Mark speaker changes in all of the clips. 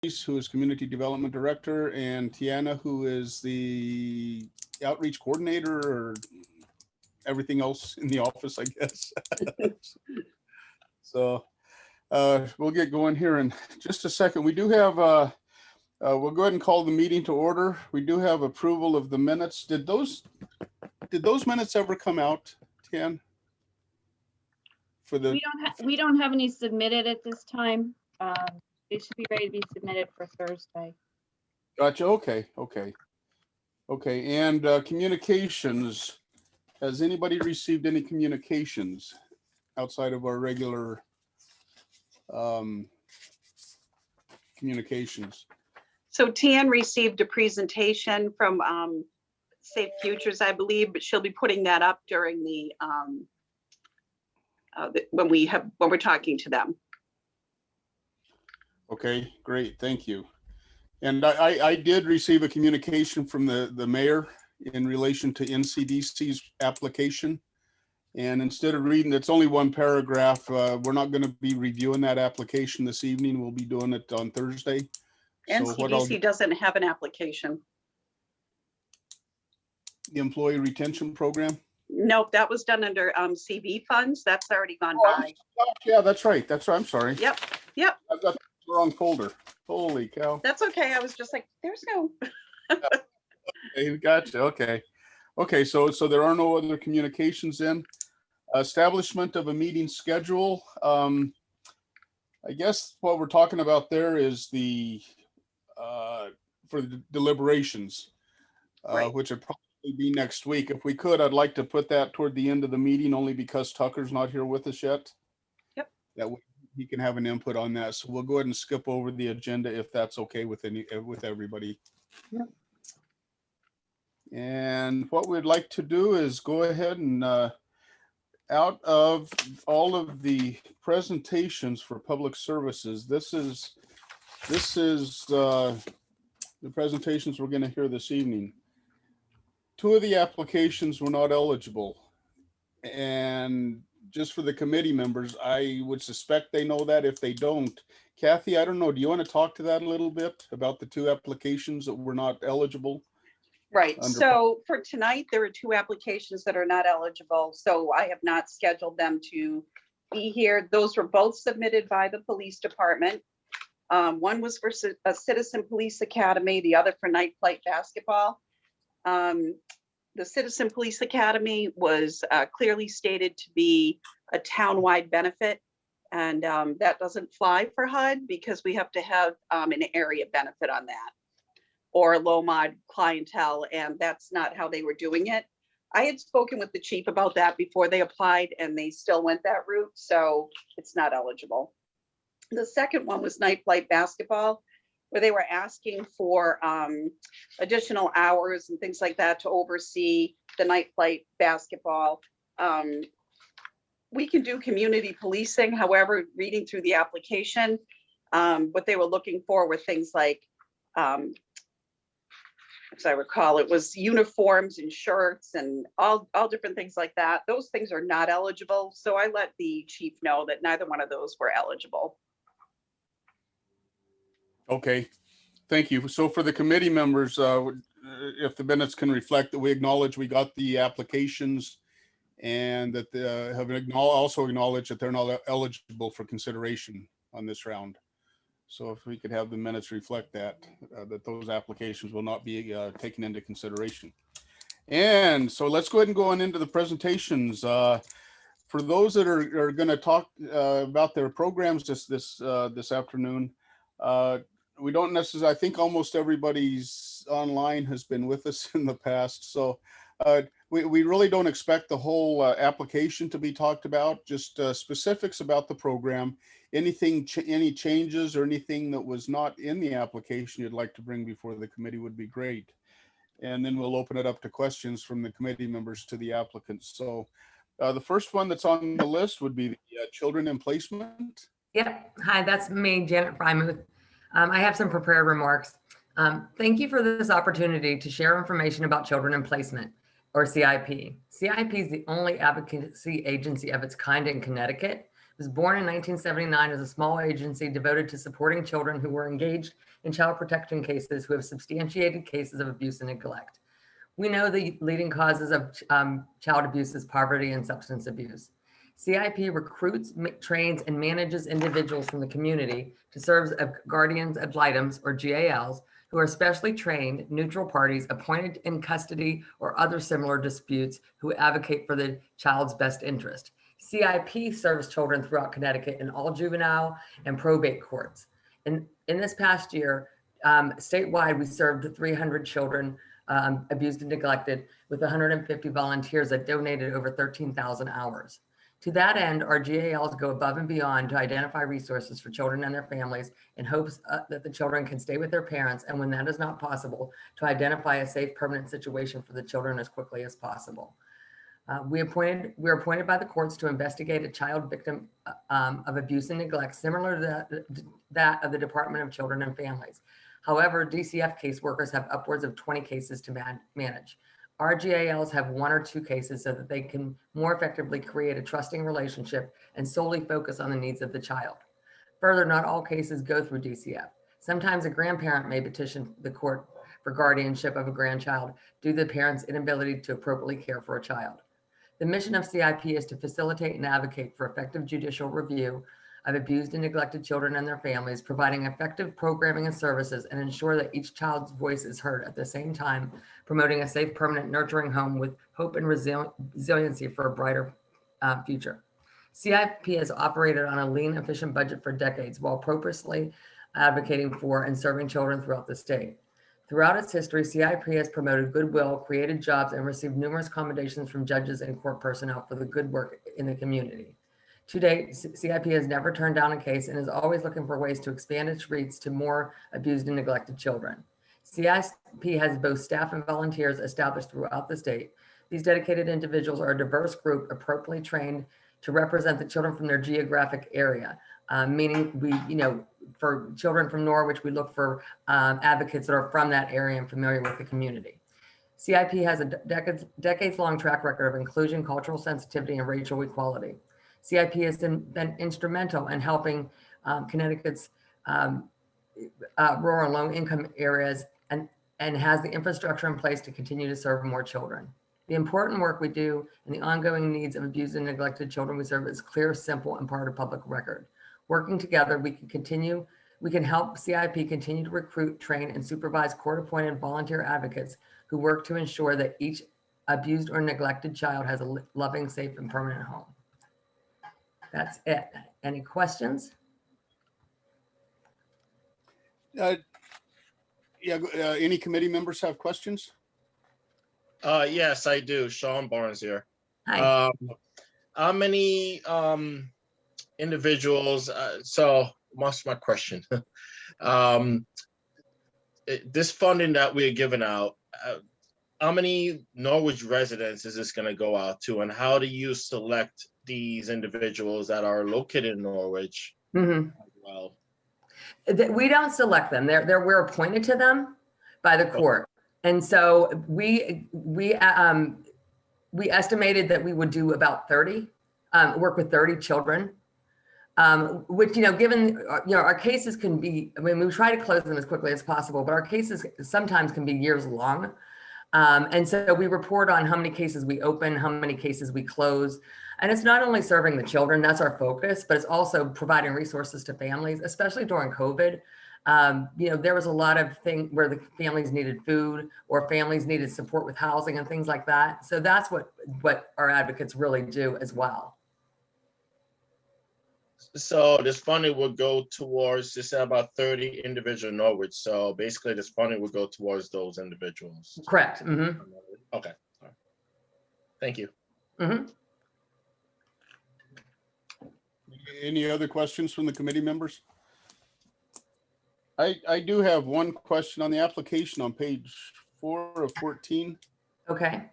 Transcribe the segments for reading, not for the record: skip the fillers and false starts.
Speaker 1: who is Community Development Director, and Tiana, who is the Outreach Coordinator, or everything else in the office, I guess. So we'll get going here in just a second. We do have, we'll go ahead and call the meeting to order. We do have approval of the minutes. Did those minutes ever come out, Tian? For the
Speaker 2: We don't have any submitted at this time. They should be ready to be submitted for Thursday.
Speaker 1: Gotcha. Okay. And communications. Has anybody received any communications outside of our regular communications?
Speaker 3: So Tian received a presentation from Safe Futures, I believe, but she'll be putting that up during the when we're talking to them.
Speaker 1: Okay, great, thank you. And I did receive a communication from the mayor in relation to NCDC's application. And instead of reading, it's only one paragraph. We're not going to be reviewing that application this evening. We'll be doing it on Thursday.
Speaker 3: NCDC doesn't have an application.
Speaker 1: The Employee Retention Program?
Speaker 3: Nope, that was done under CV funds. That's already gone by.
Speaker 1: Yeah, that's right. I'm sorry.
Speaker 3: Yep.
Speaker 1: I've got the wrong folder. Holy cow.
Speaker 3: That's okay. I was just like, there's no.
Speaker 1: Okay, gotcha. Okay. So there are no other communications in. Establishment of a meeting schedule. I guess what we're talking about there is the for the deliberations,
Speaker 3: Right.
Speaker 1: which would probably be next week. If we could, I'd like to put that toward the end of the meeting, only because Tucker's not here with us yet.
Speaker 3: Yep.
Speaker 1: That way he can have an input on that. So we'll go ahead and skip over the agenda if that's okay with everybody.
Speaker 3: Yep.
Speaker 1: And what we'd like to do is go ahead and out of all of the presentations for public services, this is the presentations we're going to hear this evening. 2 of the applications were not eligible, and just for the committee members, I would suspect they know that. If they don't, Kathy, I don't know, do you want to talk to that a little bit about the 2 applications that were not eligible?
Speaker 3: Right. So for tonight, there are 2 applications that are not eligible. So I have not scheduled them to be here. Those were both submitted by the police department. One was for a Citizen Police Academy, the other for night flight basketball. The Citizen Police Academy was clearly stated to be a town-wide benefit. And that doesn't fly for HUD because we have to have an area benefit on that, or low mod clientele, and that's not how they were doing it. I had spoken with the chief about that before they applied, and they still went that route, so it's not eligible. The second one was night flight basketball, where they were asking for additional hours and things like that to oversee the night flight basketball. We can do community policing. However, reading through the application, what they were looking for were things like, as I recall, it was uniforms and shirts and all different things like that. Those things are not eligible. So I let the chief know that neither one of those were eligible.
Speaker 1: Okay, thank you. So for the committee members, if the minutes can reflect that we acknowledge we got the applications, and that they have also acknowledged that they're not eligible for consideration on this round. So if we could have the minutes reflect that, that those applications will not be taken into consideration. And so let's go ahead and go on into the presentations. For those that are going to talk about their programs this afternoon, we don't necessarily, I think almost everybody's online has been with us in the past. So we really don't expect the whole application to be talked about, just specifics about the program. Any changes or anything that was not in the application you'd like to bring before the committee would be great. And then we'll open it up to questions from the committee members to the applicants. So the first one that's on the list would be the children in placement.
Speaker 4: Yep. Hi, that's me, Janet Frymuth. I have some prepared remarks. Thank you for this opportunity to share information about children in placement, or CIP. CIP is the only advocacy agency of its kind in Connecticut, was born in 1979 as a small agency devoted to supporting children who were engaged in child protection cases who have substantiated cases of abuse and neglect. We know the leading causes of child abuse is poverty and substance abuse. CIP recruits, trains, and manages individuals from the community to serve as guardians ad litems, or GALs, who are specially trained, neutral parties appointed in custody or other similar disputes who advocate for the child's best interest. CIP serves children throughout Connecticut in all juvenile and probate courts. In this past year, statewide, we served 300 children abused and neglected with 150 volunteers that donated over 13,000 hours. To that end, our GALs go above and beyond to identify resources for children and their families in hopes that the children can stay with their parents, and when that is not possible, to identify a safe, permanent situation for the children as quickly as possible. We are appointed by the courts to investigate a child victim of abuse and neglect, similar to that of the Department of Children and Families. However, DCF caseworkers have upwards of 20 cases to manage. Our GALs have 1 or 2 cases so that they can more effectively create a trusting relationship and solely focus on the needs of the child. Further, not all cases go through DCF. Sometimes a grandparent may petition the court for guardianship of a grandchild due to the parent's inability to appropriately care for a child. The mission of CIP is to facilitate and advocate for effective judicial review of abused and neglected children and their families, providing effective programming and services, and ensure that each child's voice is heard at the same time, promoting a safe, permanent, nurturing home with hope and resiliency for a brighter future. CIP has operated on a lean, efficient budget for decades while purposely advocating for and serving children throughout the state. Throughout its history, CIP has promoted goodwill, created jobs, and received numerous commendations from judges and court personnel for the good work in the community. To date, CIP has never turned down a case and is always looking for ways to expand its reach to more abused and neglected children. CIP has both staff and volunteers established throughout the state. These dedicated individuals are a diverse group appropriately trained to represent the children from their geographic area. Meaning for children from Norwich, we look for advocates that are from that area and familiar with the community. CIP has a decades-long track record of inclusion, cultural sensitivity, and racial equality. CIP has been instrumental in helping Connecticut's rural and low-income areas and has the infrastructure in place to continue to serve more children. The important work we do and the ongoing needs of abused and neglected children we serve is clear, simple, and part of public record. Working together, we can help CIP continue to recruit, train, and supervise court-appointed volunteer advocates who work to ensure that each abused or neglected child has a loving, safe, and permanent home. That's it. Any questions?
Speaker 1: Any committee members have questions?
Speaker 5: Yes, I do. Sean Barnes here.
Speaker 4: Hi.
Speaker 5: How many individuals? So, what's my question? This funding that we're giving out, how many Norwich residents is this going to go out to, and how do you select these individuals that are located in Norwich?
Speaker 4: Mm-hmm.
Speaker 5: Well,
Speaker 4: we don't select them. We're appointed to them by the court. And so we estimated that we would do about 30, work with 30 children, which, given, our cases can be, we try to close them as quickly as possible, but our cases sometimes can be years long. And so we report on how many cases we open, how many cases we close. And it's not only serving the children, that's our focus, but it's also providing resources to families, especially during COVID. There was a lot of things where the families needed food or families needed support with housing and things like that. So that's what our advocates really do as well.
Speaker 5: So this funding will go towards, you said about 30 individual Norwich. So basically this funding will go towards those individuals.
Speaker 4: Correct. Mm-hmm.
Speaker 5: Okay. All right. Thank you.
Speaker 4: Mm-hmm.
Speaker 1: Any other questions from the committee members? I do have one question on the application on page 4 of 14.
Speaker 4: Okay.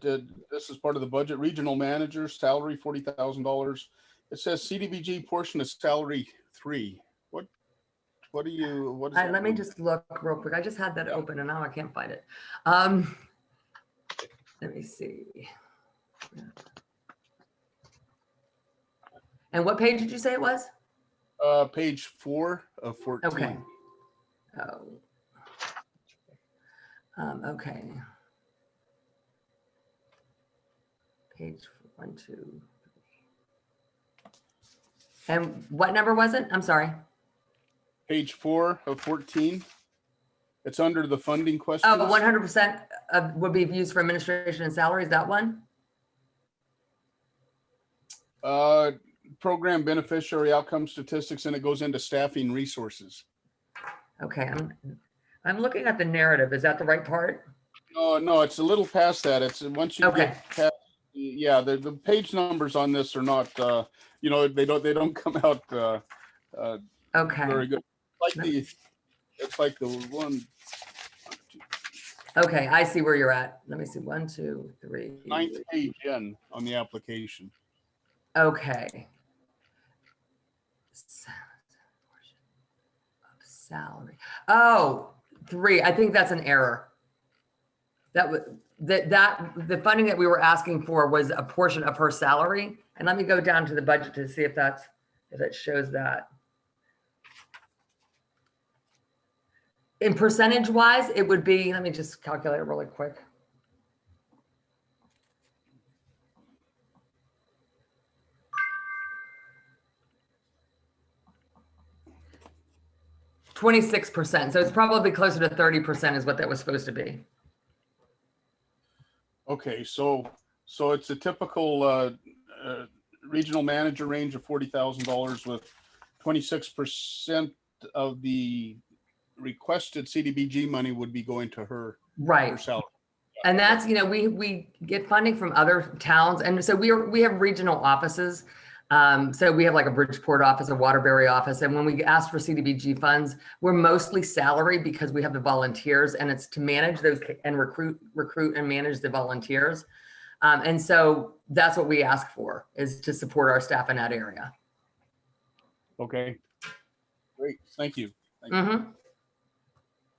Speaker 1: This is part of the budget. Regional manager salary $40,000. It says CDBG portion of salary 3. What is that?
Speaker 4: Let me just look real quick. I just had that open and now I can't find it. Let me see. And what page did you say it was?
Speaker 1: Page 4 of 14.
Speaker 4: Okay. Oh. Okay. Page 1, 2, 3. And what number was it? I'm sorry.
Speaker 1: Page 4 of 14. It's under the funding questions.
Speaker 4: Oh, 100% would be used for administration and salaries, that one?
Speaker 1: Program beneficiary outcome statistics, and it goes into staffing resources.
Speaker 4: Okay, I'm looking at the narrative. Is that the right part?
Speaker 1: No, it's a little past that. It's once you
Speaker 4: Okay.
Speaker 1: get past, yeah, the page numbers on this are not, you know, they don't come out
Speaker 4: Okay.
Speaker 1: very good. It's like the one.
Speaker 4: Okay, I see where you're at. Let me see. 1, 2, 3.
Speaker 1: 9th page in on the application.
Speaker 4: Okay. Salary. Oh, 3. I think that's an error. That was the funding that we were asking for was a portion of her salary. And let me go down to the budget to see if it shows that. In percentage wise, it would be, let me just calculate it really quick. %. So it's probably closer to 30% is what that was supposed to be.
Speaker 1: Okay, so it's a typical regional manager range of $40,000 with 26% of the requested CDBG money would be going to her
Speaker 4: Right.
Speaker 1: salary.
Speaker 4: And that's, you know, we get funding from other towns. And so we have regional offices. So we have like a Bridgeport office, a Waterbury office. And when we ask for CDBG funds, we're mostly salary because we have the volunteers, and it's to manage those and recruit and manage the volunteers. And so that's what we ask for, is to support our staff in that area.
Speaker 1: Okay, great, thank you. Thank you.
Speaker 4: Mm-hmm.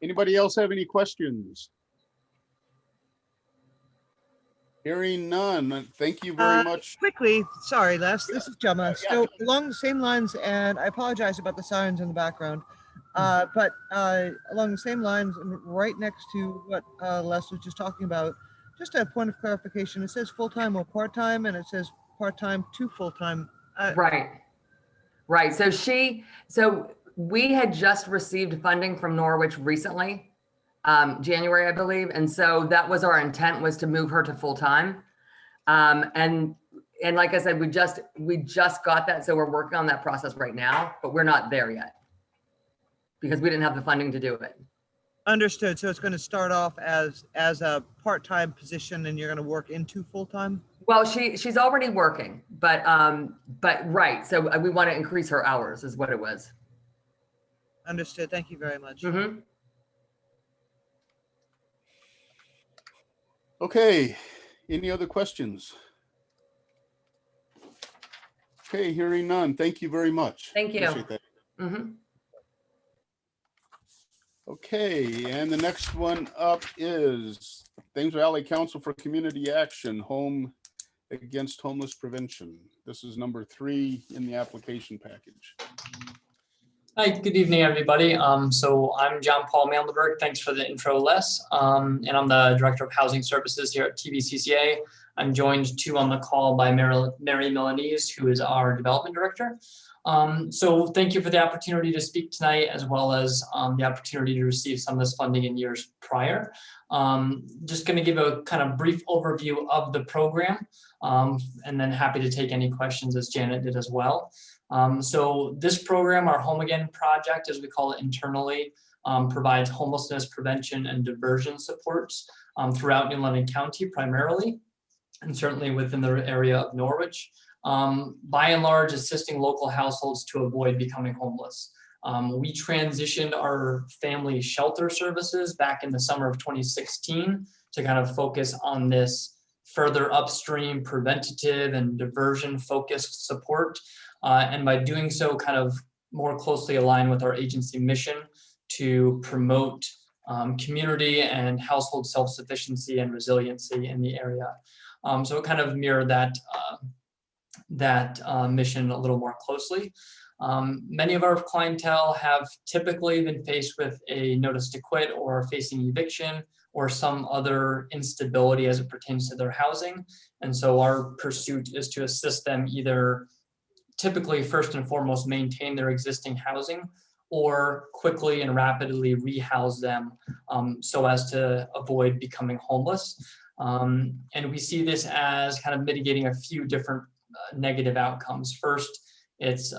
Speaker 1: Anybody else have any questions? Hearing none, thank you very much.
Speaker 6: Quickly, sorry, Les, this is Gemma.
Speaker 1: Yeah.
Speaker 6: So along the same lines, and I apologize about the sirens in the background, but along the same lines, and right next to what Les was just talking about, just a point of clarification. It says full-time or part-time, and it says part-time to full-time.
Speaker 4: Right. So we had just received funding from Norwich recently, January, I believe. And so that was our intent, was to move her to full-time. And like I said, we just got that. So we're working on that process right now, but we're not there yet because we didn't have the funding to do it.
Speaker 6: Understood. So it's going to start off as a part-time position, and you're going to work into full-time?
Speaker 4: Well, she's already working, but right. So we want to increase her hours is what it was.
Speaker 6: Understood. Thank you very much.
Speaker 4: Mm-hmm.
Speaker 1: Okay, any other questions? Okay, hearing none, thank you very much.
Speaker 4: Thank you.
Speaker 1: Appreciate that.
Speaker 4: Mm-hmm.
Speaker 1: Okay, and the next one up is Thames Valley Council for Community Action, Home Against Homeless Prevention. This is number 3 in the application package.
Speaker 7: Hi, good evening, everybody. So I'm John Paul Mandelberg. Thanks for the intro, Les. And I'm the Director of Housing Services here at TVCCA. I'm joined too on the call by Mary Milanese, who is our Development Director. So thank you for the opportunity to speak tonight, as well as the opportunity to receive some of this funding in years prior. Just going to give a kind of brief overview of the program, and then happy to take any questions, as Janet did as well. So this program, our Home Again project, as we call it internally, provides homelessness prevention and diversion supports throughout New London County primarily, and certainly within the area of Norwich. By and large, assisting local households to avoid becoming homeless. We transitioned our family shelter services back in the summer of 2016 to kind of focus on this further upstream preventative and diversion focused support. And by doing so, kind of more closely align with our agency mission to promote community and household self-sufficiency and resiliency in the area. So it kind of mirrored that that mission a little more closely. Many of our clientele have typically been faced with a notice to quit or facing eviction or some other instability as it pertains to their housing. And so our pursuit is to assist them either typically first and foremost maintain their existing housing or quickly and rapidly rehouse them so as to avoid becoming homeless. And we see this as kind of mitigating a few different negative outcomes. First, it's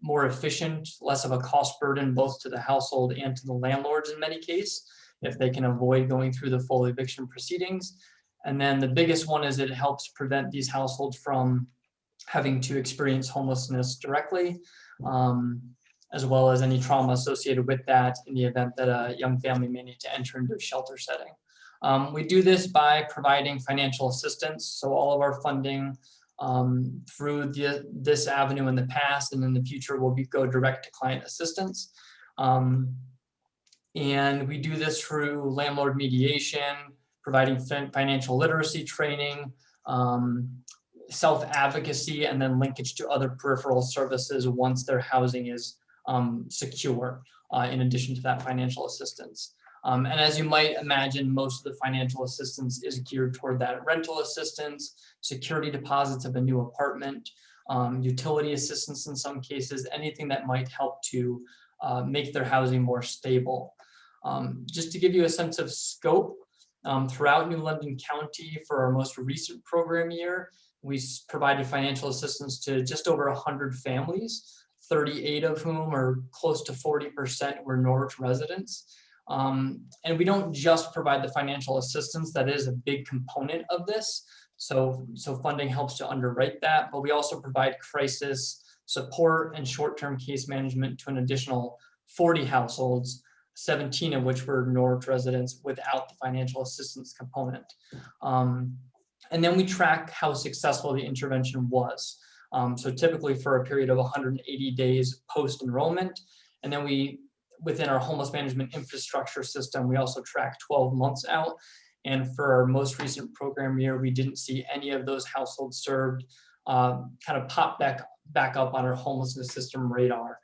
Speaker 7: more efficient, less of a cost burden both to the household and to the landlords in many cases, if they can avoid going through the full eviction proceedings. And then the biggest one is it helps prevent these households from having to experience homelessness directly, as well as any trauma associated with that in the event that a young family may need to enter into a shelter setting. We do this by providing financial assistance. So all of our funding through this avenue in the past and in the future will go direct to client assistance. And we do this through landlord mediation, providing financial literacy training, self-advocacy, and then linkage to other peripheral services once their housing is secure, in addition to that financial assistance. And as you might imagine, most of the financial assistance is geared toward that rental assistance, security deposits of a new apartment, utility assistance in some cases, anything that might help to make their housing more stable. Just to give you a sense of scope, throughout New London County for our most recent program year, we provided financial assistance to just over 100 families, 38 of whom, or close to 40%, were Norwich residents. And we don't just provide the financial assistance, that is a big component of this. So funding helps to underwrite that, but we also provide crisis support and short-term case management to an additional 40 households, 17 of which were Norwich residents without the financial assistance component. And then we track how successful the intervention was. So typically for a period of 180 days post-enrollment. And then within our homeless management infrastructure system, we also track 12 months out. And for our most recent program year, we didn't see any of those households served kind of pop back up on our homelessness system radar.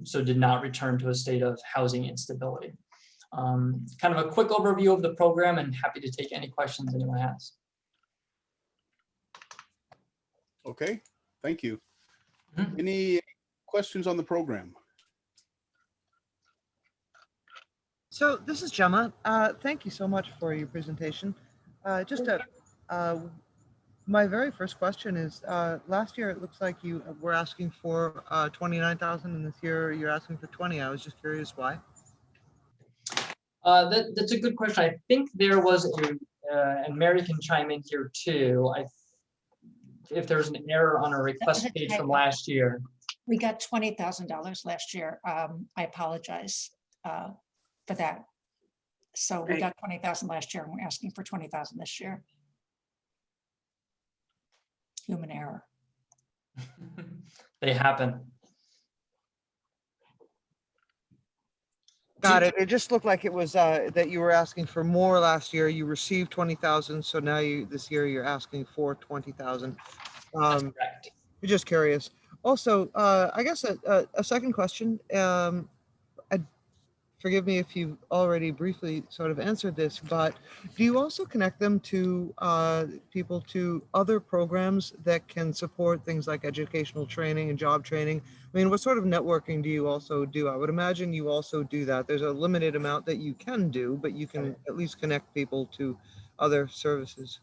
Speaker 7: So did not return to a state of housing instability. Kind of a quick overview of the program, and happy to take any questions anyone has.
Speaker 1: Okay, thank you.
Speaker 7: Mhm.
Speaker 1: Any questions on the program?
Speaker 6: So this is Gemma. Thank you so much for your presentation. My very first question is, last year it looks like you were asking for 29,000, and this year you're asking for 20. I was just curious why.
Speaker 7: That's a good question. I think there was and Mary can chime in here too. If there's an error on a request page from last year.
Speaker 8: We got $20,000 last year. I apologize for that. So we got 20,000 last year and we're asking for 20,000 this year. Human error.
Speaker 7: They happen.
Speaker 6: Got it. It just looked like it was that you were asking for more last year. You received 20,000, so now this year you're asking for 20,000.
Speaker 7: Correct.
Speaker 6: Just curious. Also, I guess a second question. Forgive me if you've already briefly sort of answered this, but do you also connect them to people to other programs that can support things like educational training and job training? I mean, what sort of networking do you also do? I would imagine you also do that. There's a limited amount that you can do, but you can at least connect people to other services.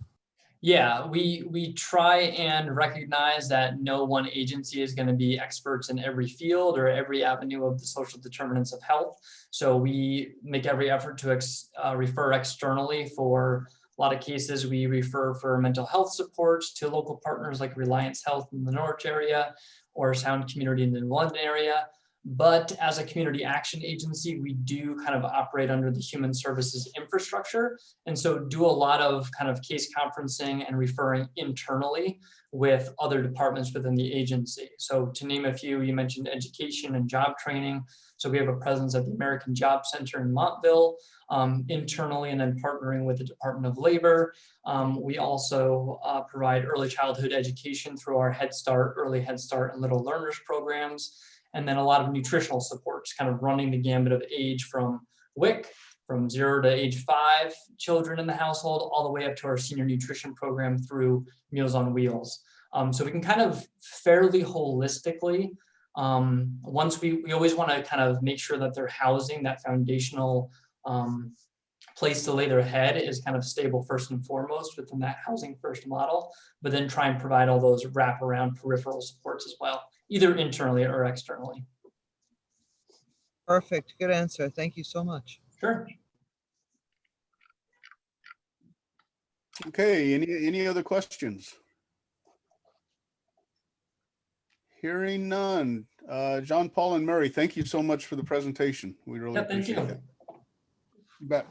Speaker 7: Yeah, we try and recognize that no one agency is going to be experts in every field or every avenue of the social determinants of health. So we make every effort to refer externally. For a lot of cases, we refer for mental health supports to local partners like Reliance Health in the Norwich area or Sound Community in the New London area. But as a community action agency, we do kind of operate under the human services infrastructure. And so do a lot of kind of case conferencing and referring internally with other departments within the agency. So to name a few, you mentioned education and job training. So we have a presence at the American Job Center in Montville, internally, and then partnering with the Department of Labor. We also provide early childhood education through our Head Start, Early Head Start, and Little Learners programs. And then a lot of nutritional supports, kind of running the gambit of age from WIC, from 0 to age 5 children in the household, all the way up to our senior nutrition program through Meals on Wheels. So we can kind of fairly holistically, once we always want to kind of make sure that their housing, that foundational place to lay their head, is kind of stable first and foremost within that housing first model, but then try and provide all those wraparound peripheral supports as well, either internally or externally.
Speaker 6: Perfect. Good answer. Thank you so much.
Speaker 7: Sure.
Speaker 1: Okay, any other questions? Hearing none. John Paul and Mary, thank you so much for the presentation. We really
Speaker 7: Yeah, thank
Speaker 1: appreciate
Speaker 7: you.
Speaker 1: it. You bet.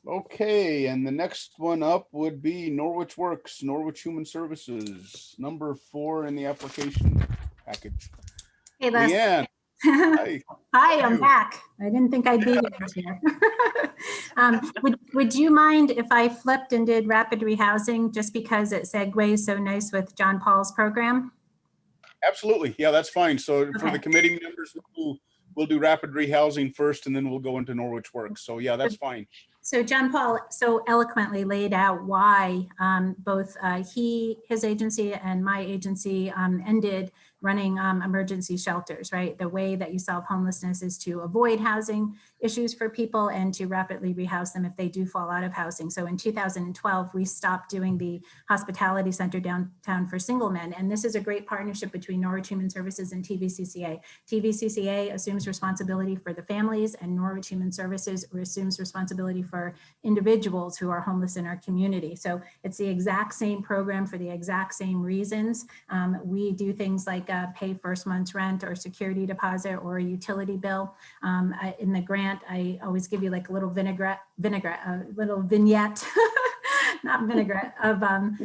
Speaker 1: Okay, and the next one up would be Norwich Works, Norwich Human Services, number 4 in the application package.
Speaker 9: Hey, Les.
Speaker 1: Leanne, hi.
Speaker 9: Hi, I'm
Speaker 1: you?
Speaker 9: back. I didn't think I'd be here. Would you mind if I flipped and did rapid rehousing just because it segues so nice with John Paul's program?
Speaker 1: Absolutely. Yeah, that's fine. So for the
Speaker 9: Okay.
Speaker 1: committee members, we'll do rapid rehousing first, and then we'll go into Norwich Works. So yeah, that's fine.
Speaker 9: So John Paul so eloquently laid out why both his agency and my agency ended running emergency shelters, right? The way that you solve homelessness is to avoid housing issues for people and to rapidly rehouse them if they do fall out of housing. So in 2012, we stopped doing the hospitality center downtown for single men. And this is a great partnership between Norwich Human Services and TVCCA. TVCCA assumes responsibility for the families, and Norwich Human Services assumes responsibility for individuals who are homeless in our community. So it's the exact same program for the exact same reasons. We do things like pay first month's rent or security deposit or a utility bill. In the grant, I always give you like a little vignette, not vinaigrette, of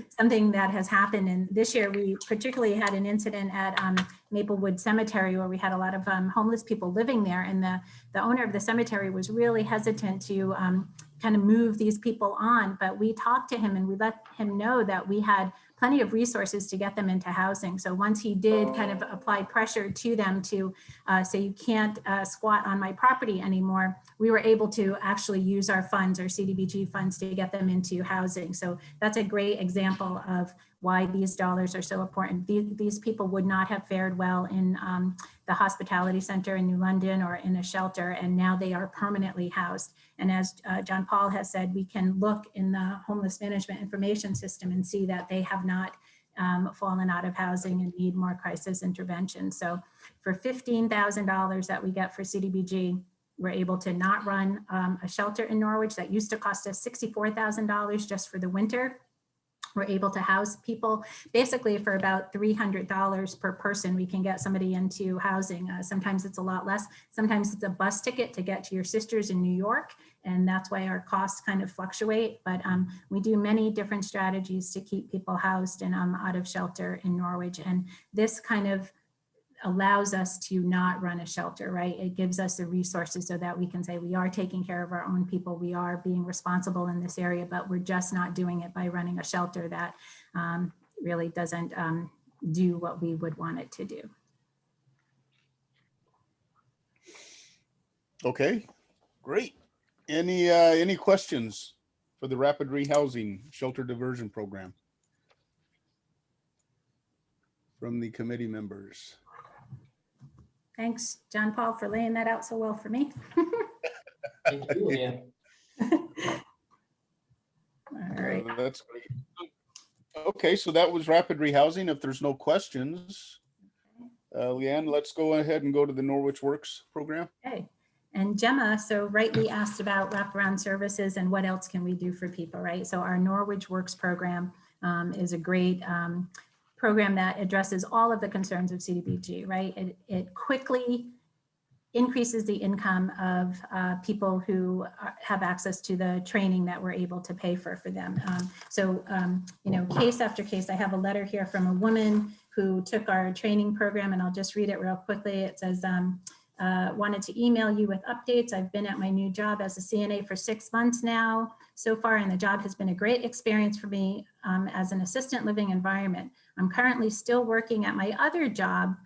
Speaker 9: something that has happened. And this year we particularly had an incident at Maplewood Cemetery where we had a lot of homeless people living there. And the owner of the cemetery was really hesitant to kind of move these people on, but we talked to him and we let him know that we had plenty of resources to get them into housing. So once he did kind of apply pressure to them to say, you can't squat on my property anymore, we were able to actually use our funds, our CDBG funds, to get them into housing. So that's a great example of why these dollars are so important. These people would not have fared well in the hospitality center in New London or in a shelter, and now they are permanently housed. And as John Paul has said, we can look in the homeless management information system and see that they have not fallen out of housing and need more crisis intervention. So for $15,000 that we get for CDBG, we're able to not run a shelter in Norwich that used to cost us $64,000 just for the winter. We're able to house people basically for about $300 per person. We can get somebody into housing. Sometimes it's a lot less. Sometimes it's a bus ticket to get to your sisters in New York. And that's why our costs kind of fluctuate. But we do many different strategies to keep people housed and out of shelter in Norwich. And this kind of allows us to not run a shelter, right? It gives us the resources so that we can say we are taking care of our own people, we are being responsible in this area, but we're just not doing it by running a shelter that really doesn't do what we would want it to do.
Speaker 1: Okay, great. Any questions for the rapid rehousing shelter diversion program from the committee members?
Speaker 9: Thanks, John Paul, for laying that out so well for me.
Speaker 7: Thank you, Leanne.
Speaker 9: All right.
Speaker 1: That's great. Okay, so that was rapid rehousing. If there's no questions, Leanne, let's go ahead and go to the Norwich Works program.
Speaker 9: Okay. And Gemma so rightly asked about wraparound services and what else can we do for people, right? So our Norwich Works program is a great program that addresses all of the concerns of CDBG, right? It quickly increases the income of people who have access to the training that we're able to pay for them. You know, case after case, I have a letter here from a woman who took our training program, and I'll just read it real quickly. It says, wanted to email you with updates. I've been at my new job as a CNA for 6 months now so far, and the job has been a great experience for me as an assistant living environment. I'm currently still working at my other job,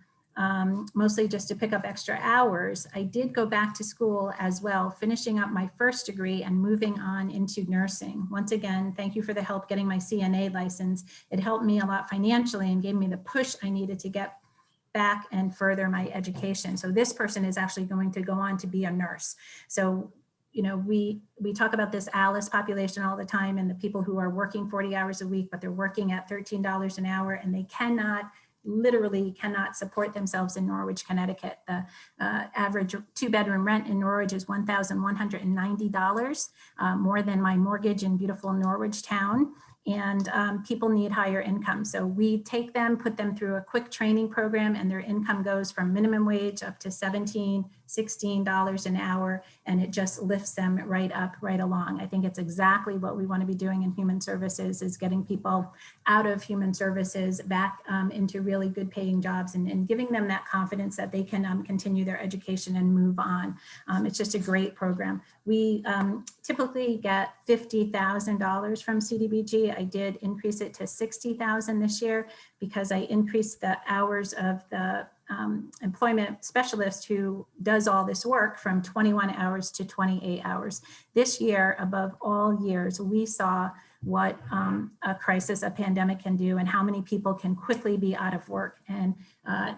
Speaker 9: mostly just to pick up extra hours. I did go back to school as well, finishing up my first degree and moving on into nursing. Once again, thank you for the help getting my CNA license. It helped me a lot financially and gave me the push I needed to get back and further my education. So this person is actually going to go on to be a nurse. So, you know, we talk about this ALICE population all the time, and the people who are working 40 hours a week, but they're working at $13 an hour, and they literally cannot support themselves in Norwich, Connecticut. The average 2-bedroom rent in Norwich is $1,190, more than my mortgage in beautiful Norwich town. And people need higher income. So we take them, put them through a quick training program, and their income goes from minimum wage up to $17, $16 an hour, and it just lifts them right up, right along. I think it's exactly what we want to be doing in human services, is getting people out of human services back into really good paying jobs, and giving them that confidence that they can continue their education and move on. It's just a great program. We typically get $50,000 from CDBG. I did increase it to $60,000 this year because I increased the hours of the employment specialist who does all this work from 21 hours to 28 hours. This year, above all years, we saw what a crisis, a pandemic can do, and how many people can quickly be out of work. And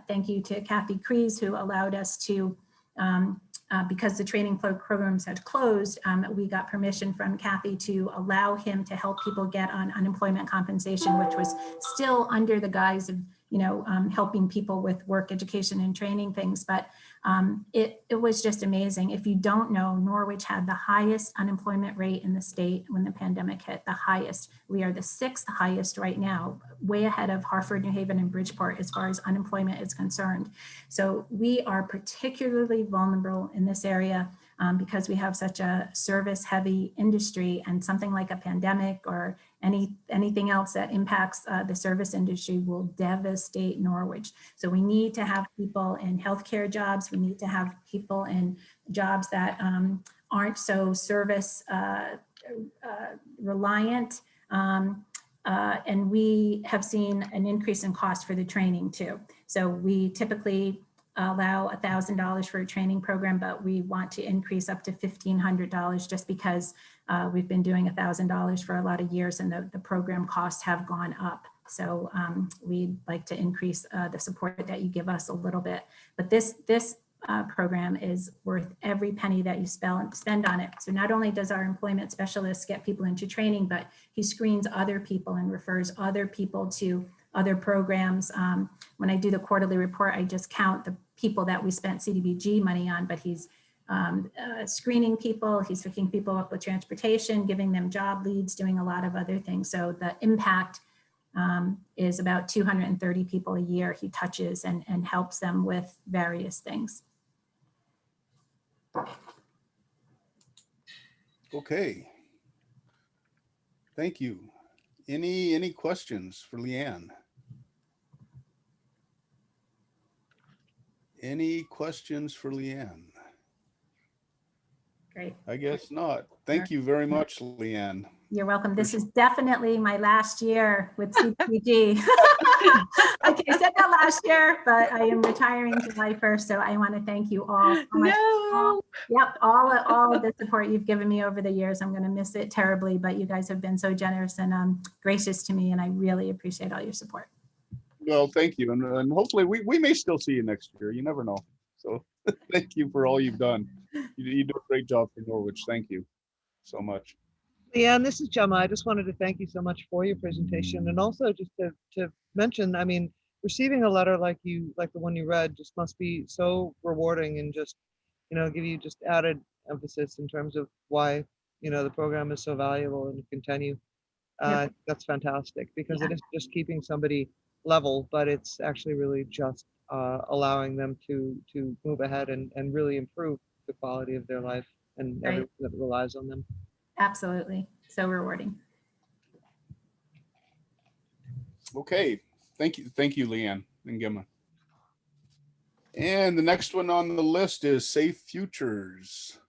Speaker 9: thank you to Kathy Kreese, who allowed us to, because the training programs had closed, we got permission from Kathy to allow him to help people get on unemployment compensation, which was still under the guise of, helping people with work, education, and training things. But it was just amazing. If you don't know, Norwich had the highest unemployment rate in the state when the pandemic hit, the highest. We are the 6th highest right now, way ahead of Hartford, New Haven, and Bridgeport as far as unemployment is concerned. So we are particularly vulnerable in this area because we have such a service-heavy industry, and something like a pandemic or anything else that impacts the service industry will devastate Norwich. So we need to have people in healthcare jobs. We need to have people in jobs that aren't so service reliant. And we have seen an increase in cost for the training too. So we typically allow $1,000 for a training program, but we want to increase up to $1,500 just because we've been doing $1,000 for a lot of years, and the program costs have gone up. So we'd like to increase the support that you give us a little bit. But this program is worth every penny that you spend on it. So not only does our employment specialist get people into training, but he screens other people and refers other people to other programs. When I do the quarterly report, I just count the people that we spent CDBG money on, but he's screening people, he's hooking people up with transportation, giving them job leads, doing a lot of other things. So the impact is about 230 people a year he touches and helps them with various things.
Speaker 1: Okay. Thank you. Any questions for Leanne? Any questions for Leanne?
Speaker 9: Great.
Speaker 1: I guess not. Thank you very much, Leanne.
Speaker 9: You're welcome. This is definitely my last year with CDBG. Okay, I said that last year, but I am retiring July 1st, so I want to thank you all so much.
Speaker 3: No.
Speaker 9: All of the support you've given me over the years. I'm going to miss it terribly, but you guys have been so generous and gracious to me, and I really appreciate all your support.
Speaker 1: Well, thank you. And hopefully we may still see you next year. You never know. So thank you for all you've done. You do a great job for Norwich. Thank you so much.
Speaker 6: Leanne, this is Gemma. I just wanted to thank you so much for your presentation, and also just to mention, I mean, receiving a letter like the one you read just must be so rewarding, and just, give you just added emphasis in terms of why, the program is so valuable and continue.
Speaker 9: Yeah.
Speaker 6: That's fantastic, because it is just keeping somebody level, but it's actually really just allowing them to move ahead and really improve the quality of their life and
Speaker 9: Right.
Speaker 6: everything that relies on them.
Speaker 9: Absolutely. So rewarding.
Speaker 1: Okay. Thank you, Leanne and Gemma. And the next one on the list is Safe Futures.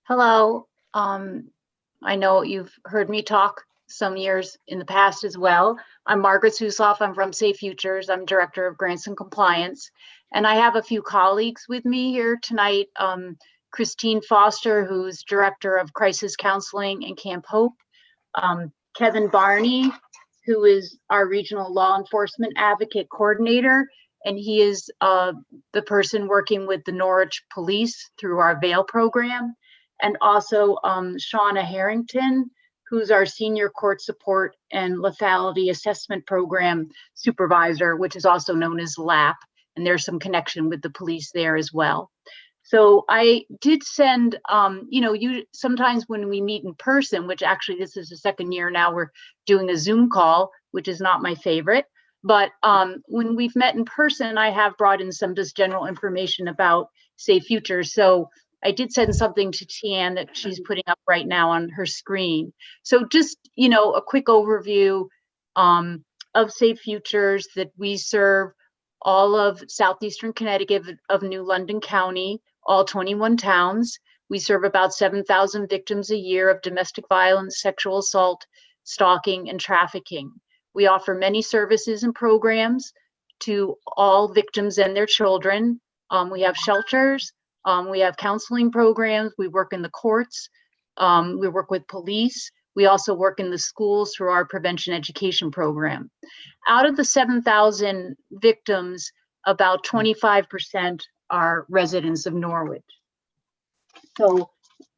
Speaker 10: Hello. I know you've heard me talk some years in the past as well. I'm Margaret Susoff. I'm from Safe Futures. I'm Director of Grants and Compliance. And I have a few colleagues with me here tonight. Christine Foster, who's Director of Crisis Counseling and Camp Hope. Kevin Barney, who is our Regional Law Enforcement Advocate Coordinator. And he is the person working with the Norwich Police through our VAIL program. And also Shauna Harrington, who's our Senior Court Support and Lethality Assessment Program Supervisor, which is also known as LAP. And there's some connection with the police there as well. So I did send, you sometimes when we meet in person, which actually this is the second year now we're doing a Zoom call, which is not my favorite. But when we've met in person, I have brought in some just general information about Safe Futures. So I did send something to Tian that she's putting up right now on her screen. So just, a quick overview of Safe Futures, that we serve all of southeastern Connecticut of New London County, all 21 towns. We serve about 7,000 victims a year of domestic violence, sexual assault, stalking, and trafficking. We offer many services and programs to all victims and their children. We have shelters. We have counseling programs. We work in the courts. We work with police. We also work in the schools through our prevention education program. Out of the 7,000 victims, about 25% are residents of Norwich. So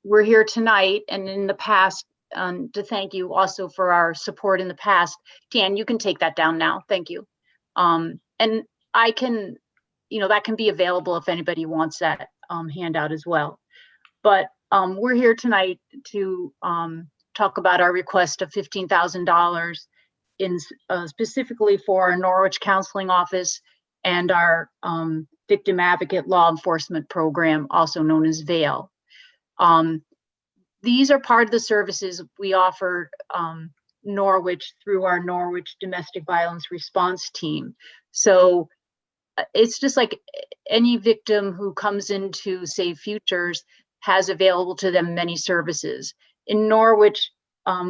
Speaker 10: we're here tonight and in the past to thank you also for our support in the past. Dan, you can take that down now. Thank you. And I can, that can be available if anybody wants that handout as well. But we're here tonight to talk about our request of $15,000 in specifically for our Norwich Counseling Office and our Victim Advocate Law Enforcement Program, also known as VAIL. These are part of the services we offer Norwich through our Norwich Domestic Violence Response Team. So it's just like any victim who comes into Safe Futures has available to them many services. In Norwich,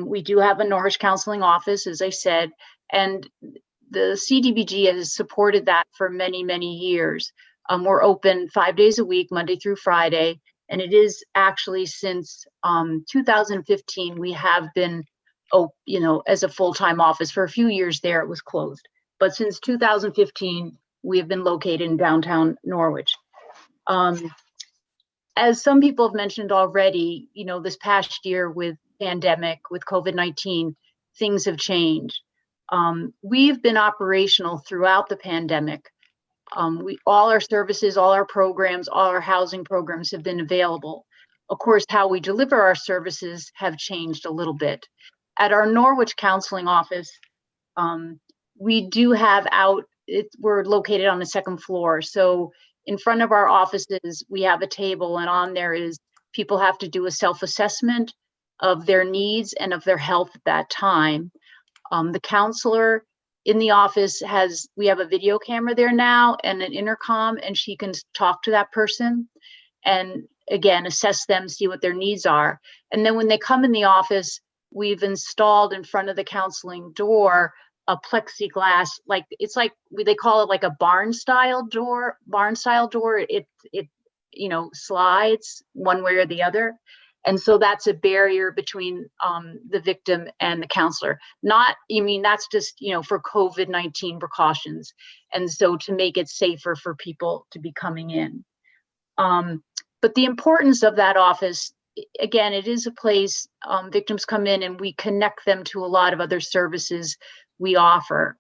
Speaker 10: we do have a Norwich Counseling Office, as I said, and the CDBG has supported that for many, many years. We're open 5 days a week, Monday through Friday, and it is actually since 2015, we have been, as a full-time office. For a few years there, it was closed. But since 2015, we have been located in downtown Norwich. As some people have mentioned already, this past year with pandemic, with COVID-19, things have changed. We've been operational throughout the pandemic. All our services, all our programs, all our housing programs have been available. Of course, how we deliver our services have changed a little bit. At our Norwich Counseling Office, we do have we're located on the second floor. So in front of our offices, we have a table, and on there is people have to do a self-assessment of their needs and of their health at that time. The counselor in the office we have a video camera there now and an intercom, and she can talk to that person and again, assess them, see what their needs are. And then when they come in the office, we've installed in front of the counseling door a plexiglass, they call it like a barn style door. It slides one way or the other. And so that's a barrier between the victim and the counselor. That's just, for COVID-19 precautions. And so to make it safer for people to be coming in. But the importance of that office, again, it is a place victims come in and we connect them to a lot of other services we offer.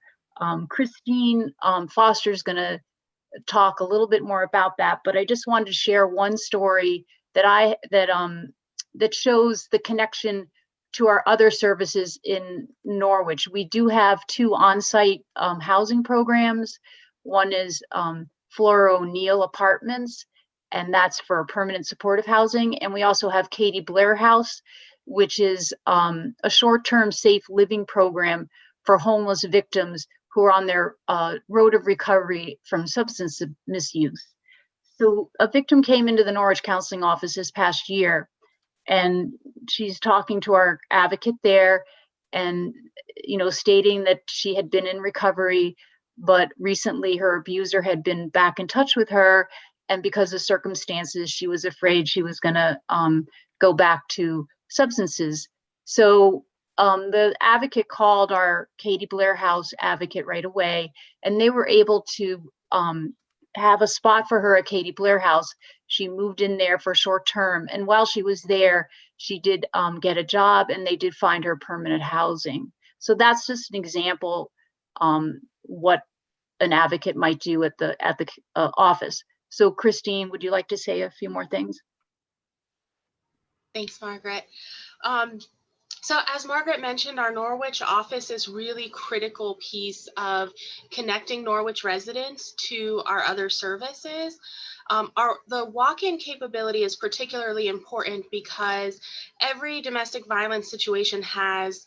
Speaker 10: Christine Foster is going to talk a little bit more about that, but I just wanted to share one story that shows the connection to our other services in Norwich. We do have 2 on-site housing programs. One is Flora O'Neill Apartments, and that's for permanent supportive housing. And we also have Katie Blair House, which is a short-term safe living program for homeless victims who are on their road of recovery from substance misuse. So a victim came into the Norwich Counseling Office this past year, and she's talking to our advocate there and, you know, stating that she had been in recovery, but recently her abuser had been back in touch with her. And because of circumstances, she was afraid she was going to go back to substances. So the advocate called our Katie Blair House advocate right away, and they were able to have a spot for her at Katie Blair House. She moved in there for short term. And while she was there, she did get a job, and they did find her permanent housing. So that's just an example what an advocate might do at the office. So Christine, would you like to say a few more things?
Speaker 11: Thanks, Margaret. So as Margaret mentioned, our Norwich office is really critical piece of connecting Norwich residents to our other services. The walk-in capability is particularly important because every domestic violence situation has,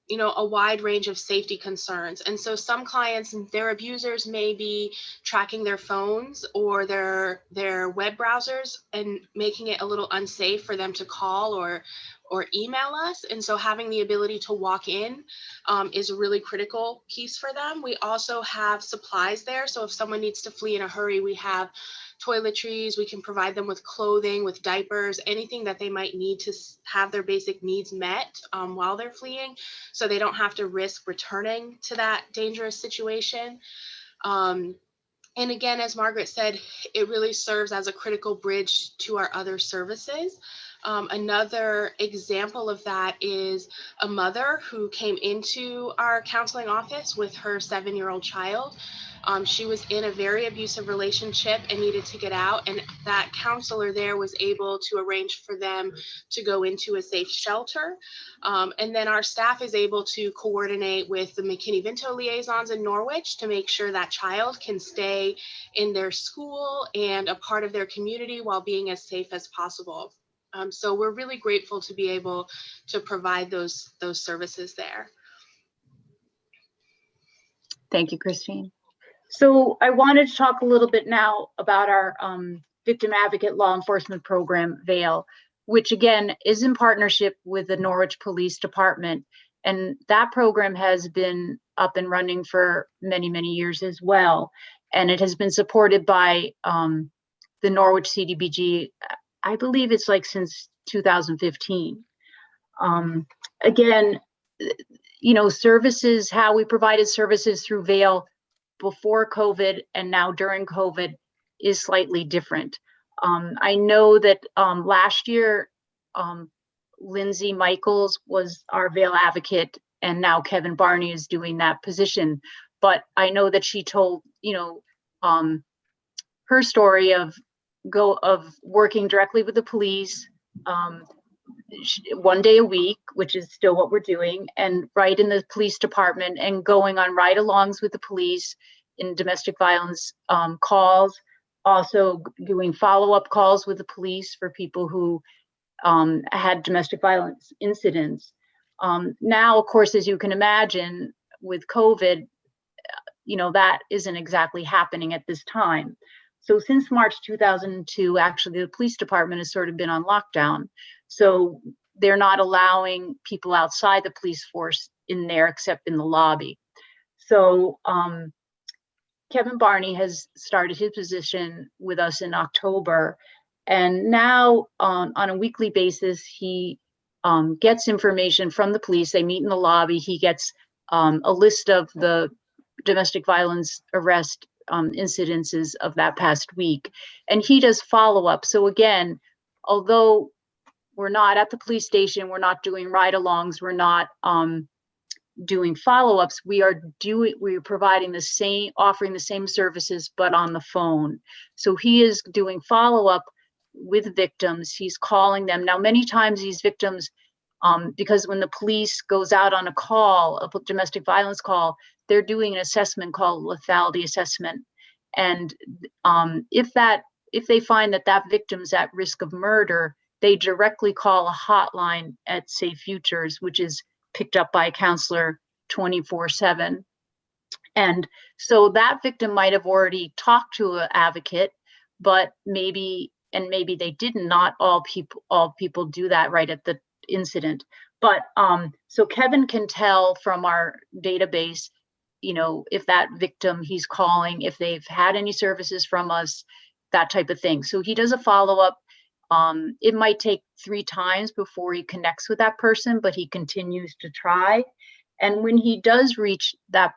Speaker 11: you know, a wide range of safety concerns. And so some clients, their abusers may be tracking their phones or their web browsers and making it a little unsafe for them to call or email us. And so having the ability to walk in is a really critical piece for them. We also have supplies there. So if someone needs to flee in a hurry, we have toiletries, we can provide them with clothing, with diapers, anything that they might need to have their basic needs met while they're fleeing, so they don't have to risk returning to that dangerous situation. And again, as Margaret said, it really serves as a critical bridge to our other services. Another example of that is a mother who came into our counseling office with her 7-year-old child. She was in a very abusive relationship and needed to get out, and that counselor there was able to arrange for them to go into a safe shelter. And then our staff is able to coordinate with the McKinney-Vento liaisons in Norwich to make sure that child can stay in their school and a part of their community while being as safe as possible. So we're really grateful to be able to provide those services there.
Speaker 10: Thank you, Christine. So I wanted to talk a little bit now about our victim advocate law enforcement program, VAIL, which again is in partnership with the Norwich Police Department. And that program has been up and running for many, many years as well. And it has been supported by the Norwich CDBG, I believe it's like since 2015. Again, you know, services, how we provided services through VAIL before COVID and now during COVID is slightly different. I know that last year, Lindsay Michaels was our VAIL advocate, and now Kevin Barney is doing that position. But I know that she told, you know, her story of working directly with the police, 1 day a week, which is still what we're doing, and right in the police department, and going on ride-alongs with the police in domestic violence calls, also doing follow-up calls with the police for people who had domestic violence incidents. Now, of course, as you can imagine, with COVID, you know, that isn't exactly happening at this time. So since March 2002, actually, the police department has sort of been on lockdown. So they're not allowing people outside the police force in there except in the lobby. So Kevin Barney has started his position with us in October. And now on a weekly basis, he gets information from the police. They meet in the lobby. He gets a list of the domestic violence arrest incidences of that past week, and he does follow up. So again, although we're not at the police station, we're not doing ride-alongs, we're not doing follow-ups, we're providing the same, offering the same services, but on the phone. So he is doing follow-up with victims. He's calling them. Now, many times these victims, because when the police goes out on a call, a domestic violence call, they're doing an assessment called lethality assessment. And if they find that victim's at risk of murder, they directly call a hotline at Safe Futures, which is picked up by a counselor 24/7. And so that victim might have already talked to an advocate, but maybe they didn't. Not all people do that right at the incident. But so Kevin can tell from our database, if that victim he's calling, if they've had any services from us, that type of thing. So he does a follow-up. It might take 3 times before he connects with that person, but he continues to try. And when he does reach that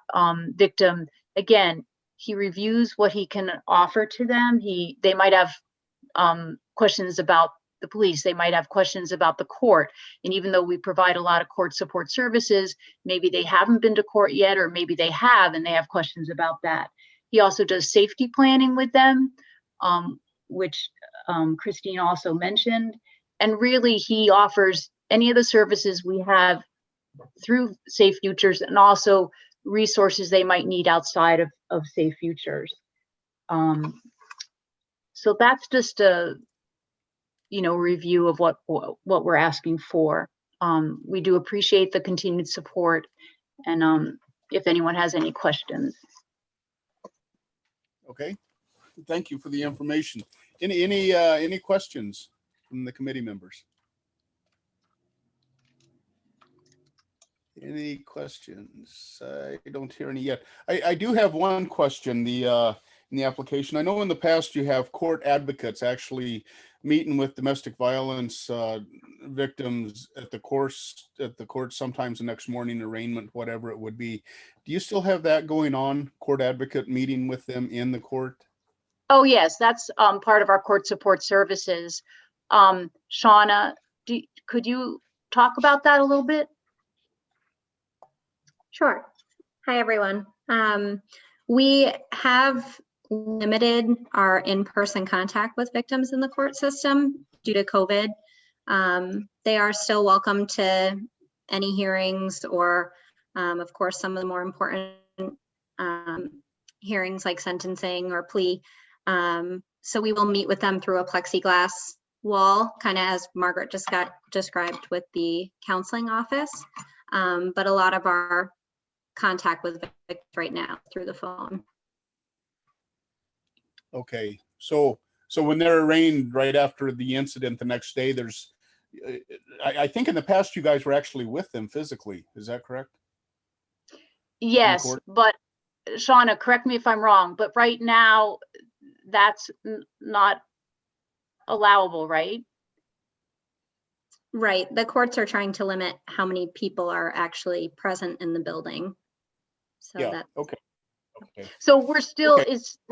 Speaker 10: victim, again, he reviews what he can offer to them. They might have questions about the police. They might have questions about the court. And even though we provide a lot of court support services, maybe they haven't been to court yet, or maybe they have and they have questions about that. He also does safety planning with them, which Christine also mentioned. And really, he offers any of the services we have through Safe Futures, and also resources they might need outside of Safe Futures. So that's just a review of what we're asking for. We do appreciate the continued support, and if anyone has any questions.
Speaker 1: Okay, thank you for the information. Any questions from the committee members? Any questions? I don't hear any yet. I do have one question. In the application, I know in the past you have court advocates actually meeting with domestic violence victims at the court, sometimes the next morning, arraignment, whatever it would be. Do you still have that going on? Court advocate meeting with them in the court?
Speaker 10: Oh yes, that's part of our court support services. Shauna, could you talk about that a little bit?
Speaker 12: Sure. Hi, everyone. We have limited our in-person contact with victims in the court system due to COVID. They are still welcome to any hearings, or of course, some of the more important hearings like sentencing or plea. So we will meet with them through a plexiglass wall, kind of as Margaret just got described with the counseling office. But a lot of our contact with victims right now through the phone.
Speaker 1: Okay, so when they're arraigned right after the incident the next day, there's, I think in the past you guys were actually with them physically. Is that correct?
Speaker 10: Yes, but Shauna, correct me if I'm wrong, but right now that's not allowable, right?
Speaker 12: Right. The courts are trying to limit how many people are actually present in the building. So
Speaker 1: yeah.
Speaker 12: that's
Speaker 1: Okay.
Speaker 10: So we're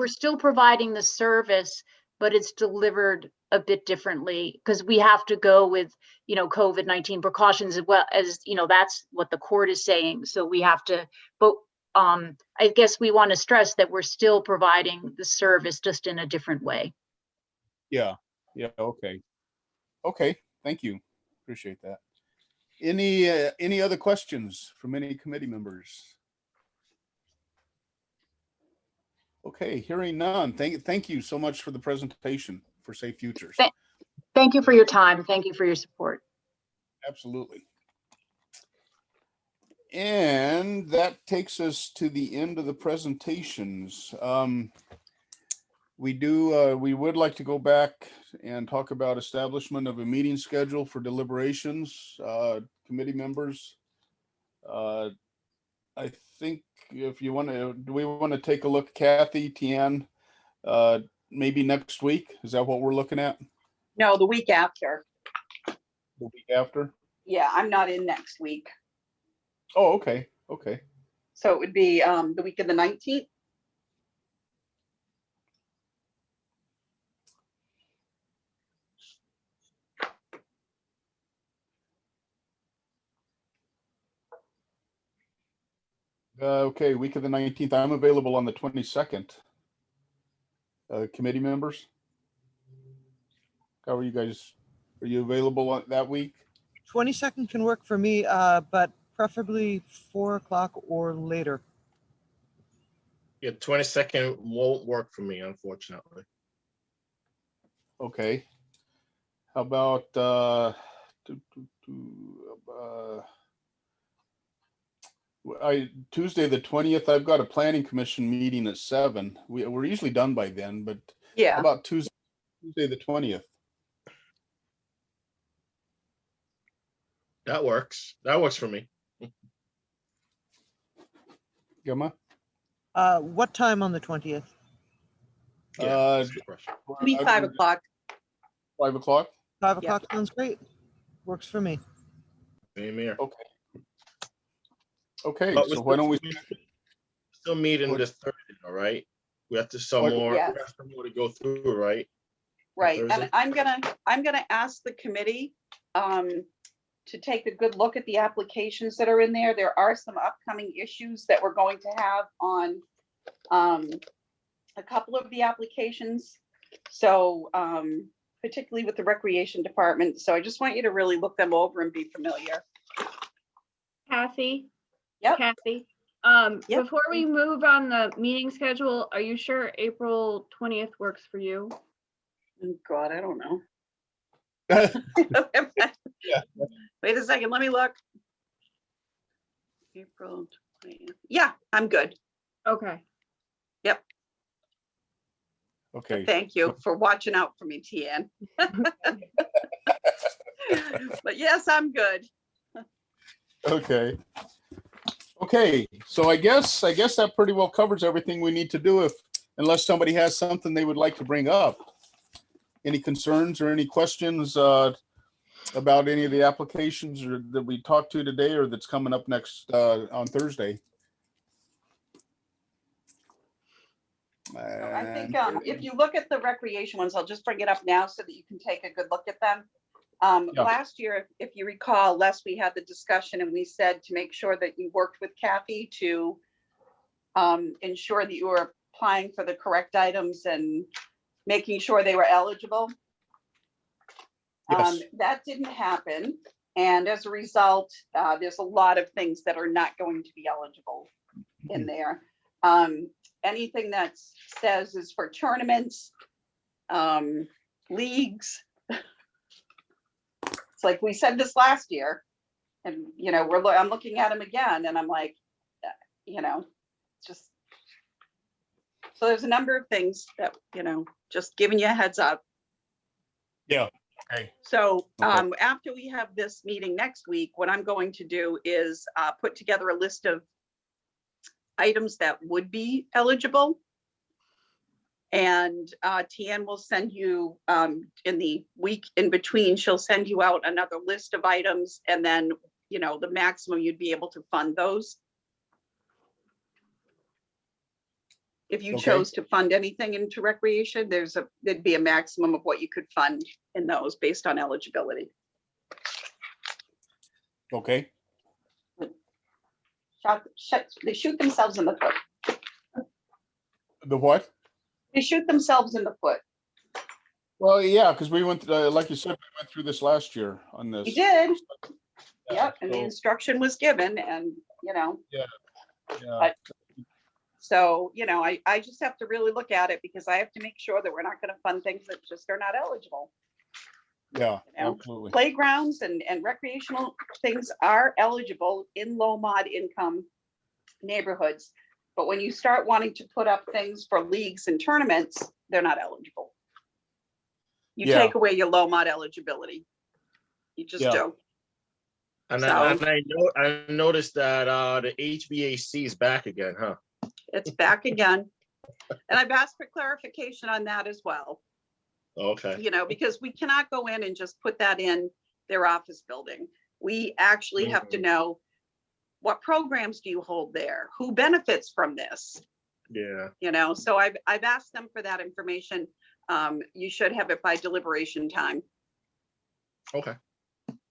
Speaker 10: still providing the service, but it's delivered a bit differently because we have to go with, COVID-19 precautions as well as, that's what the court is saying. So we have to, but I guess we want to stress that we're still providing the service just in a different way.
Speaker 1: Yeah. Okay. Thank you. Appreciate that. Any other questions from any committee members? Okay, hearing none. Thank you so much for the presentation for Safe Futures.
Speaker 10: Thank you for your time. Thank you for your support.
Speaker 1: Absolutely. And that takes us to the end of the presentations. We would like to go back and talk about establishment of a meeting schedule for deliberations, committee members. I think if you want to, do we want to take a look, Kathy, Tian, maybe next week? Is that what we're looking at?
Speaker 3: No, the week after.
Speaker 1: The week after?
Speaker 3: Yeah, I'm not in next week.
Speaker 1: Oh, okay.
Speaker 3: So it would be the week of the 19th.
Speaker 1: Okay, week of the 19th. I'm available on the 22nd. Committee members? How are you guys? Are you available on that week?
Speaker 6: 22nd can work for me, but preferably 4 o'clock or later.
Speaker 5: Yeah, 22nd won't work for me, unfortunately.
Speaker 1: Okay. How about Tuesday, the 20th, I've got a planning commission meeting at 7. We're usually done by then, but how
Speaker 3: Yeah,
Speaker 1: about Tuesday the 20th?
Speaker 5: That works. That works for me.
Speaker 1: Gemma?
Speaker 6: What time on the 20th?
Speaker 5: Yeah,
Speaker 1: Uh,
Speaker 5: that's a good question.
Speaker 3: it'll be 5 o'clock.
Speaker 1: 5 o'clock?
Speaker 6: 5
Speaker 3: Yeah.
Speaker 6: o'clock sounds great. Works for me.
Speaker 5: Same here.
Speaker 1: Okay,
Speaker 5: But
Speaker 1: so why don't we?
Speaker 5: still meeting
Speaker 1: What-
Speaker 5: this Thursday, all right? We have to some
Speaker 1: What-
Speaker 5: more, we
Speaker 3: Yes.
Speaker 5: have some more to go through, right?
Speaker 3: Right,
Speaker 5: Thursday?
Speaker 3: and I'm gonna ask the committee to take a good look at the applications that are in there. There are some upcoming issues that we're going to have on a couple of the applications. So particularly with the recreation department. So I just want you to really look them over and be familiar.
Speaker 2: Kathy?
Speaker 3: Yep.
Speaker 2: Kathy,
Speaker 3: Yep.
Speaker 2: before we move on the meeting schedule, are you sure April 20th works for you?
Speaker 3: Oh, God, I don't know.
Speaker 1: Yeah.
Speaker 3: Wait a second, let me look. April 20th. Yeah, I'm good.
Speaker 2: Okay.
Speaker 1: Okay,
Speaker 3: Thank you for watching out for me, Tian. But yes, I'm good.
Speaker 1: okay. Okay, so I guess that pretty well covers everything we need to do, unless somebody has something they would like to bring up. Any concerns or any questions about any of the applications that we talked to today or that's coming up next on Thursday?
Speaker 3: I think
Speaker 1: And-
Speaker 3: if you look at the recreation ones, I'll just bring it up now so that you can take a good look at them.
Speaker 1: Yeah.
Speaker 3: Last year, if you recall, Les, we had the discussion and we said to make sure that you worked with Kathy to ensure that you were applying for the correct items and making sure they were eligible.
Speaker 1: Yes.
Speaker 3: That didn't happen. And as a result, there's a lot of things that are not going to be eligible in there. Anything that says is for tournaments, leagues. It's like we said this last year, and I'm looking at them again, and I'm like, just so there's a number of things that just giving you a heads up.
Speaker 1: Yeah. Okay.
Speaker 3: So
Speaker 1: Okay.
Speaker 3: after we have this meeting next week, what I'm going to do is put together a list of items that would be eligible. And Tian will send you in the week in between, she'll send you out another list of items, and then the maximum you'd be able to fund those. If you
Speaker 1: Okay.
Speaker 3: chose to fund anything into recreation, there'd be a maximum of what you could fund in those based on eligibility.
Speaker 1: Okay.
Speaker 3: They shoot themselves in the foot.
Speaker 1: The what?
Speaker 3: They shoot themselves in the foot.
Speaker 1: Well, yeah, because we went, like you said, we went through this last year on this.
Speaker 3: You did.
Speaker 1: Yeah,
Speaker 3: Yep, and the
Speaker 1: so-
Speaker 3: instruction was given, and
Speaker 1: Yeah.
Speaker 3: But- so, I just have to really look at it because I have to make sure that we're not going to fund things that just are not eligible.
Speaker 1: Yeah,
Speaker 3: know,
Speaker 1: absolutely.
Speaker 3: Playgrounds and recreational things are eligible in low mod income neighborhoods. But when you start wanting to put up things for leagues and tournaments, they're not eligible. You
Speaker 1: Yeah.
Speaker 3: take away your low mod eligibility. You just
Speaker 1: Yeah.
Speaker 3: do.
Speaker 5: And
Speaker 3: So-
Speaker 5: I noticed that the HVAC is back again, huh?
Speaker 3: It's back again. And I've asked for clarification on that as well.
Speaker 5: Okay.
Speaker 3: Because we cannot go in and just put that in their office building. We actually have to know, what programs do you hold there? Who benefits from this?
Speaker 5: Yeah.
Speaker 3: So I've asked them for that information. You should have it by deliberation time.
Speaker 5: Okay.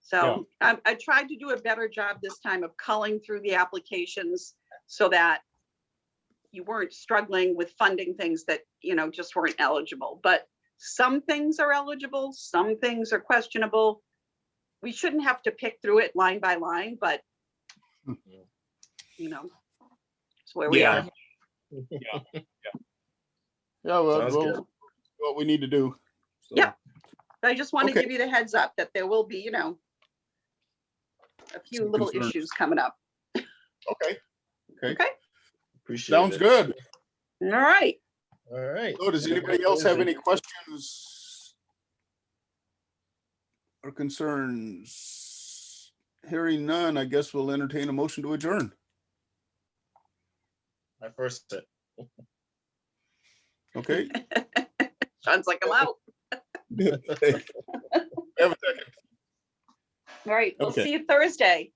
Speaker 3: So I tried to do a better job this time of culling through the applications so that you weren't struggling with funding things that, just weren't eligible. But some things are eligible, some things are questionable. We shouldn't have to pick through it line by line, but it's where we
Speaker 1: Yeah.
Speaker 3: are.
Speaker 1: Yeah, well,
Speaker 5: Sounds good.
Speaker 1: what we need to do. So,
Speaker 3: Yeah. I just want to
Speaker 1: Okay.
Speaker 3: give you the heads up that there will be, a few
Speaker 1: Some
Speaker 3: little
Speaker 1: concerns.
Speaker 3: issues coming up.
Speaker 1: Okay.
Speaker 3: Okay.
Speaker 5: Appreciate
Speaker 1: Sounds
Speaker 5: it.
Speaker 1: good.
Speaker 3: All right.
Speaker 5: All right.
Speaker 1: So does anybody else have any questions or concerns? Hearing none, I guess we'll entertain a motion to adjourn.
Speaker 5: My first set.
Speaker 1: Okay.
Speaker 3: Sounds like I'm out.
Speaker 1: Have a second.
Speaker 3: All right. We'll
Speaker 1: Okay.
Speaker 3: see you Thursday.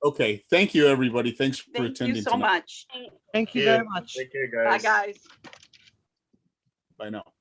Speaker 1: Okay. You everybody. Thanks for
Speaker 3: Thank
Speaker 1: attending
Speaker 3: you so
Speaker 1: tonight.
Speaker 3: much.
Speaker 6: Thank you
Speaker 5: Yeah.
Speaker 6: very much.
Speaker 5: Take care,
Speaker 3: Bye,
Speaker 5: guys.
Speaker 3: guys.
Speaker 1: Bye now.